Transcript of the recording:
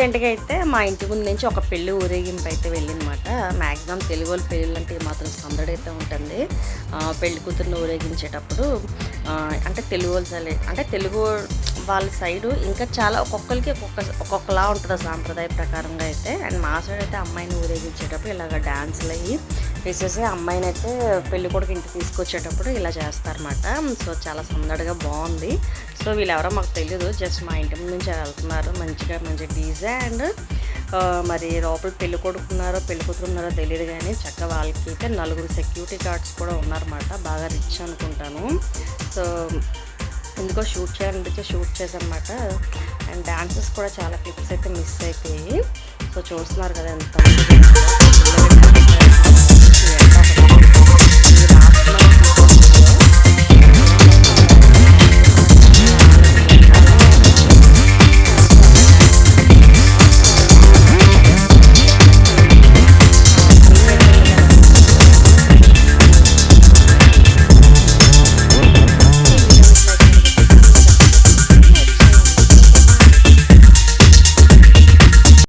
రీసెంట్గా అయితే మా ఇంటి ముందు నుంచి ఒక పెళ్లి ఊరేగింపు అయితే వెళ్ళిందన్నమాట. మ్యాక్సిమం తెలుగు వాళ్ళ పెళ్ళిళ్ళంటే మాత్రం సందడైతే ఉంటుంది. పెళ్లి కూతురుని ఊరేగించేటప్పుడు అంటే తెలుగు వాళ్ళ సైడ్ అంటే తెలుగు వాళ్ళ సైడు ఇంకా చాలా ఒక్కొక్కరికి ఒక్కొక్కలా ఉంటుంది సాంప్రదాయ ప్రకారంగా అయితే. అండ్ మా సైడ్ అయితే అమ్మాయిని ఊరేగించేటప్పుడు ఇలాగ డ్యాన్స్లు అయ్యి వేసేసి అమ్మాయిని అయితే పెళ్లి కొడుకు ఇంటికి తీసుకొచ్చేటప్పుడు ఇలా చేస్తారన్నమాట. సో చాలా సందడిగా బాగుంది. సో వీళ్ళెవరో మాకు తెలియదు, జస్ట్ మా ఇంటి ముందు నుంచి వెళ్తున్నారు మంచి డీజే. అండ్ మరి లోపల పెళ్లి కొడుకున్నారో పెళ్లి కూతురున్నారో తెలియదు, కానీ చక్కగా వాళ్ళకి అయితే 4 సెక్యూరిటీ గార్డ్స్ కూడా ఉన్నారన్నమాట. బాగా రిచ్ అనుకుంటాను. సో ఎందుకో షూట్ చేయాలనిపించి షూట్ చేశానమాట. అండ్ డాన్సెస్ కూడా చాలా క్లిప్స్ అయితే మిస్ అయిపోయి. సో చూస్తున్నారు కదా ఎంత